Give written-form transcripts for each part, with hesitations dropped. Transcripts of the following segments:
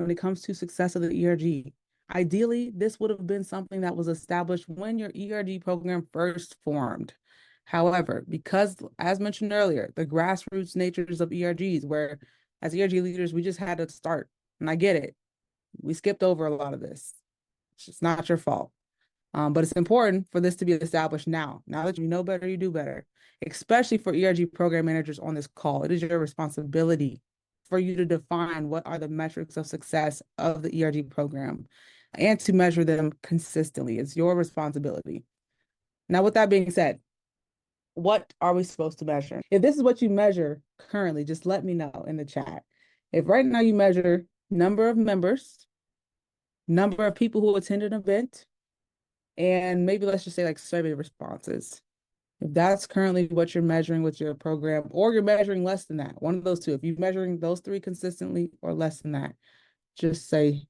when it comes to success of the ERG. Ideally, this would have been something that was established when your ERG program first formed. However, because, as mentioned earlier, the grassroots natures of ERGs, where as ERG leaders, we just had to start. And I get it. We skipped over a lot of this. It's just not your fault. But it's important for this to be established now. Now that you know better, you do better, especially for ERG program managers on this call. It is your responsibility for you to define what are the metrics of success of the ERG program and to measure them consistently. It's your responsibility. Now, with that being said, what are we supposed to measure? If this is what you measure currently, just let me know in the chat. If right now you measure number of members, number of people who attend an event, and maybe let's just say like survey responses. If that's currently what you're measuring with your program, or you're measuring less than that, one of those two, if you're measuring those three consistently or less than that, just say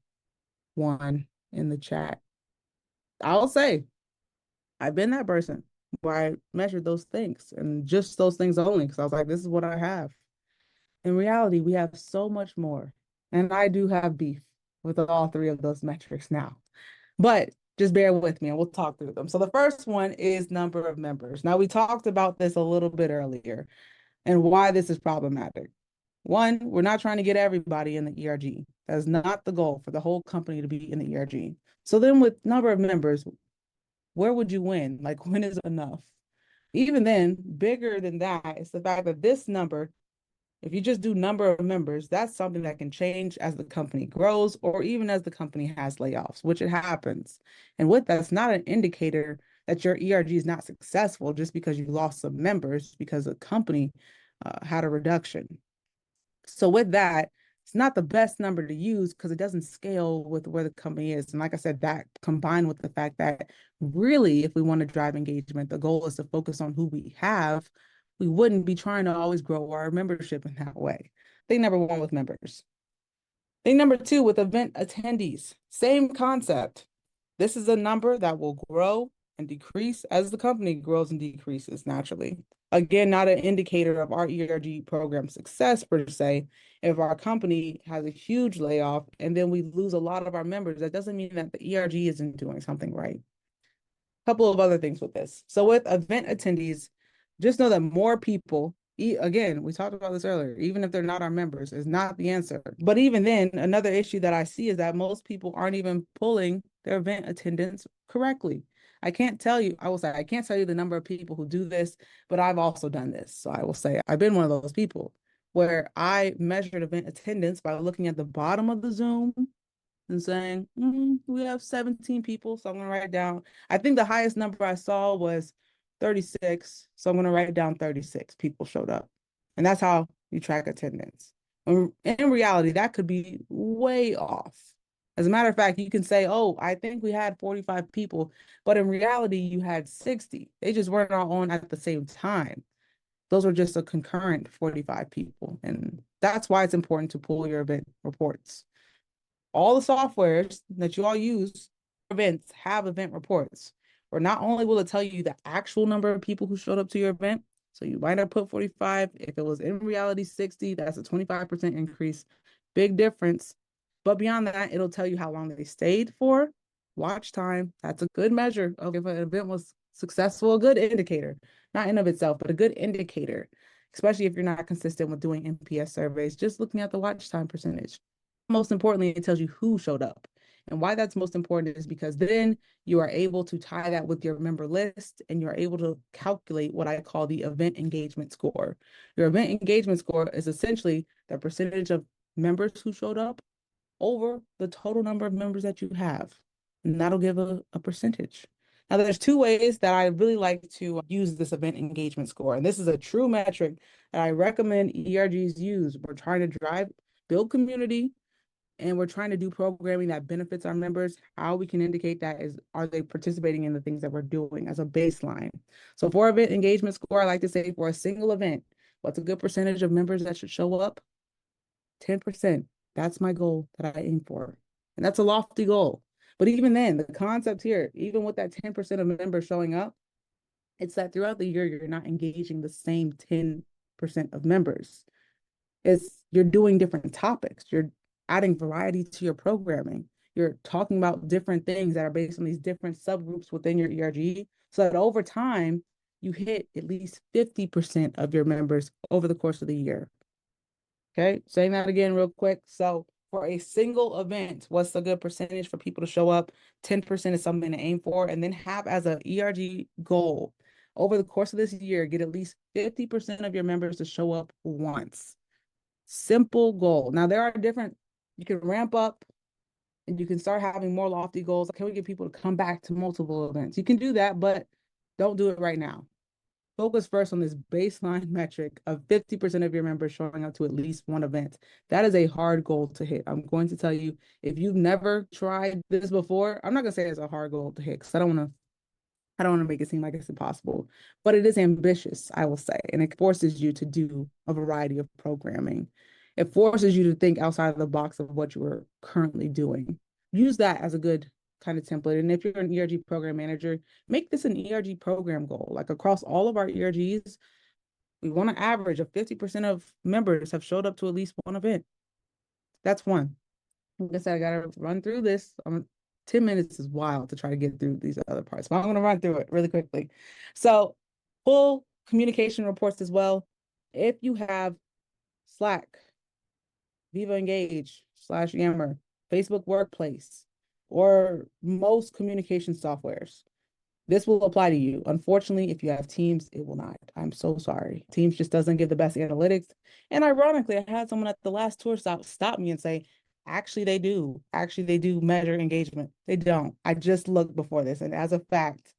one in the chat. I'll say, I've been that person where I measured those things and just those things only because I was like, this is what I have. In reality, we have so much more. And I do have beef with all three of those metrics now. But just bear with me and we'll talk through them. So the first one is number of members. Now, we talked about this a little bit earlier and why this is problematic. One, we're not trying to get everybody in the ERG. That is not the goal for the whole company to be in the ERG. So then with number of members, where would you win? Like, when is enough? Even then, bigger than that is the fact that this number, if you just do number of members, that's something that can change as the company grows or even as the company has layoffs, which it happens. And with that's not an indicator that your ERG is not successful just because you lost some members because the company had a reduction. So with that, it's not the best number to use because it doesn't scale with where the company is. And like I said, that combined with the fact that really, if we want to drive engagement, the goal is to focus on who we have. We wouldn't be trying to always grow our membership in that way. Thing number one with members. Thing number two with event attendees. Same concept. This is a number that will grow and decrease as the company grows and decreases naturally. Again, not an indicator of our ERG program success per se. If our company has a huge layoff and then we lose a lot of our members, that doesn't mean that the ERG isn't doing something right. A couple of other things with this. So with event attendees, just know that more people, again, we talked about this earlier, even if they're not our members, is not the answer. But even then, another issue that I see is that most people aren't even pulling their event attendance correctly. I can't tell you, I will say, I can't tell you the number of people who do this, but I've also done this. So I will say, I've been one of those people where I measured event attendance by looking at the bottom of the Zoom and saying, we have 17 people, so I'm going to write down. I think the highest number I saw was 36, so I'm going to write down 36 people showed up. And that's how you track attendance. In reality, that could be way off. As a matter of fact, you can say, oh, I think we had 45 people, but in reality, you had 60. They just weren't all on at the same time. Those were just a concurrent 45 people. And that's why it's important to pull your event reports. All the softwares that you all use for events have event reports, where not only will it tell you the actual number of people who showed up to your event, so you might have put 45. If it was in reality 60, that's a 25% increase. Big difference. But beyond that, it'll tell you how long they stayed for, watch time. That's a good measure of if an event was successful, a good indicator, not in of itself, but a good indicator, especially if you're not consistent with doing NPS surveys, just looking at the watch time percentage. Most importantly, it tells you who showed up. And why that's most important is because then you are able to tie that with your member list and you're able to calculate what I call the event engagement score. Your event engagement score is essentially the percentage of members who showed up over the total number of members that you have. And that'll give a percentage. Now, there's two ways that I really like to use this event engagement score. And this is a true metric that I recommend ERGs use. We're trying to build community, and we're trying to do programming that benefits our members. How we can indicate that is, are they participating in the things that we're doing as a baseline? So for event engagement score, I like to say for a single event, what's a good percentage of members that should show up? 10%. That's my goal that I aim for. And that's a lofty goal. But even then, the concept here, even with that 10% of members showing up, it's that throughout the year, you're not engaging the same 10% of members. You're doing different topics. You're adding variety to your programming. You're talking about different things that are based on these different subgroups within your ERG, so that over time, you hit at least 50% of your members over the course of the year. Okay, saying that again real quick. So for a single event, what's a good percentage for people to show up? 10% is something to aim for, and then have as a ERG goal over the course of this year, get at least 50% of your members to show up once. Simple goal. Now there are different, you can ramp up and you can start having more lofty goals. Can we get people to come back to multiple events? You can do that, but don't do it right now. Focus first on this baseline metric of 50% of your members showing up to at least one event. That is a hard goal to hit. I'm going to tell you, if you've never tried this before, I'm not going to say it's a hard goal to hit because I don't want to make it seem like it's impossible, but it is ambitious, I will say, and it forces you to do a variety of programming. It forces you to think outside of the box of what you are currently doing. Use that as a good kind of template. And if you're an ERG program manager, make this an ERG program goal. Like across all of our ERGs, we want to average of 50% of members have showed up to at least one event. That's one. Like I said, I gotta run through this. 10 minutes is wild to try to get through these other parts, but I'm gonna run through it really quickly. So full communication reports as well. If you have Slack, Viva Engage / Yammer, Facebook Workplace, or most communication softwares, this will apply to you. Unfortunately, if you have Teams, it will not. I'm so sorry. Teams just doesn't give the best analytics. And ironically, I had someone at the last tour stop me and say, actually, they do. Actually, they do measure engagement. They don't. I just looked before this. And as a fact,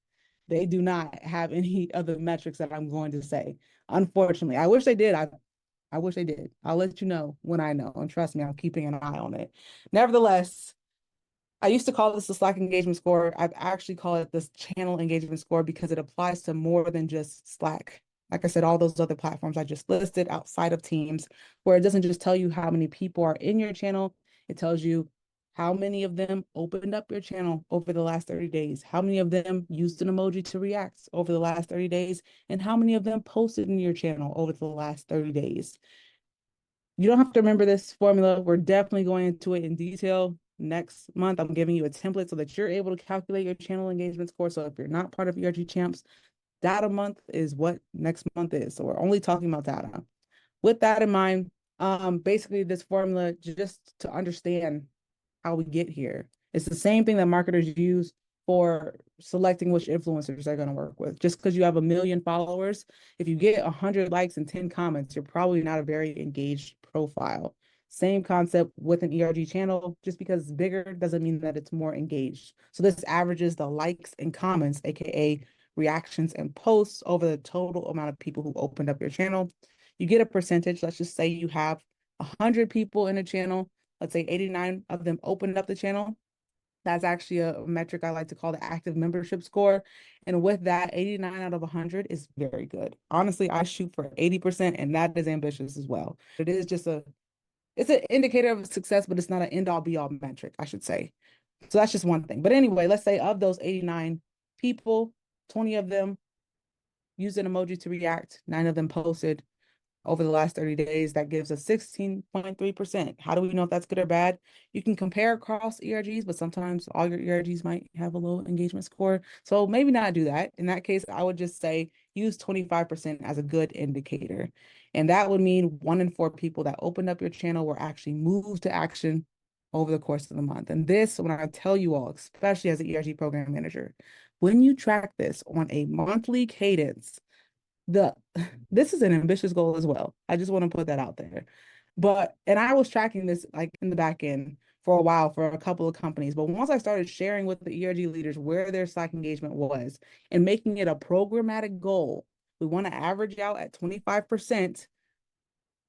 they do not have any other metrics that I'm going to say. Unfortunately, I wish they did. I wish they did. I'll let you know when I know. And trust me, I'm keeping an eye on it. Nevertheless, I used to call this the Slack engagement score. I've actually called it this channel engagement score because it applies to more than just Slack. Like I said, all those other platforms I just listed outside of Teams, where it doesn't just tell you how many people are in your channel, it tells you how many of them opened up your channel over the last 30 days, how many of them used an emoji to react over the last 30 days, and how many of them posted in your channel over the last 30 days. You don't have to remember this formula. We're definitely going into it in detail next month. I'm giving you a template so that you're able to calculate your channel engagement score. So if you're not part of ERG Champs, data month is what next month is. So we're only talking about data. With that in mind, basically this formula, just to understand how we get here, it's the same thing that marketers use for selecting which influencers they're going to work with. Just because you have 1 million followers, if you get 100 likes and 10 comments, you're probably not a very engaged profile. Same concept with an ERG channel. Just because it's bigger doesn't mean that it's more engaged. So this averages the likes and comments, aka reactions and posts, over the total amount of people who opened up your channel. You get a percentage. Let's just say you have 100 people in a channel. Let's say 89 of them opened up the channel. That's actually a metric I like to call the active membership score. And with that, 89 out of 100 is very good. Honestly, I shoot for 80%, and that is ambitious as well. It is just it's an indicator of success, but it's not an end all be all metric, I should say. So that's just one thing. But anyway, let's say of those 89 people, 20 of them used an emoji to react, 9 of them posted over the last 30 days. That gives us 16.3%. How do we know if that's good or bad? You can compare across ERGs, but sometimes all your ERGs might have a low engagement score. So maybe not do that. In that case, I would just say use 25% as a good indicator. And that would mean 1 in 4 people that opened up your channel were actually moved to action over the course of the month. And this, when I tell you all, especially as an ERG program manager, when you track this on a monthly cadence, the this is an ambitious goal as well. I just want to put that out there. And I was tracking this like in the back end for a while for a couple of companies. But once I started sharing with the ERG leaders where their Slack engagement was and making it a programmatic goal, we want to average out at 25%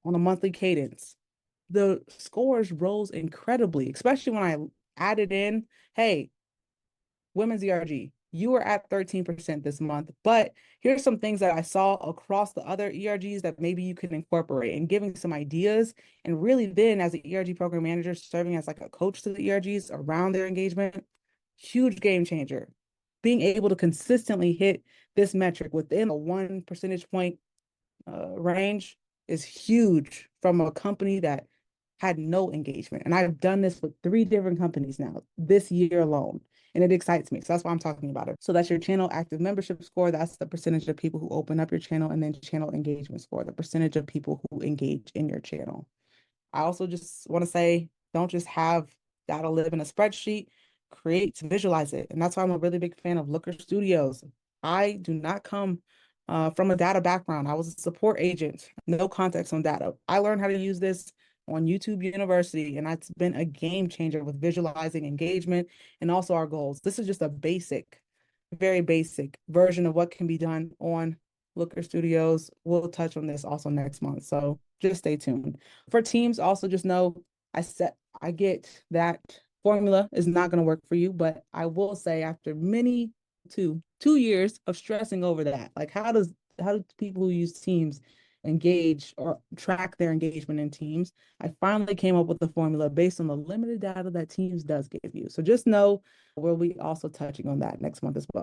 on a monthly cadence. The scores rose incredibly, especially when I added in, hey, women's ERG, you were at 13% this month, but here's some things that I saw across the other ERGs that maybe you can incorporate, and giving some ideas. And really then as an ERG program manager, serving as like a coach to the ERGs around their engagement, huge game changer. Being able to consistently hit this metric within a 1 percentage point range is huge from a company that had no engagement. And I've done this with 3 different companies now this year alone. And it excites me. So that's why I'm talking about it. So that's your channel active membership score. That's the percentage of people who open up your channel, and then channel engagement score, the percentage of people who engage in your channel. I also just want to say, don't just have data live in a spreadsheet, create to visualize it. And that's why I'm a really big fan of Looker Studios. I do not come from a data background. I was a support agent, no context on data. I learned how to use this on YouTube University, and it's been a game changer with visualizing engagement and also our goals. This is just a basic, very basic version of what can be done on Looker Studios. We'll touch on this also next month. So just stay tuned. For teams, also just know I get that formula is not going to work for you, but I will say after many 2 years of stressing over that, like how do people who use teams engage or track their engagement in teams? I finally came up with the formula based on the limited data that teams does give you. So just know we'll be also touching on that next month as well.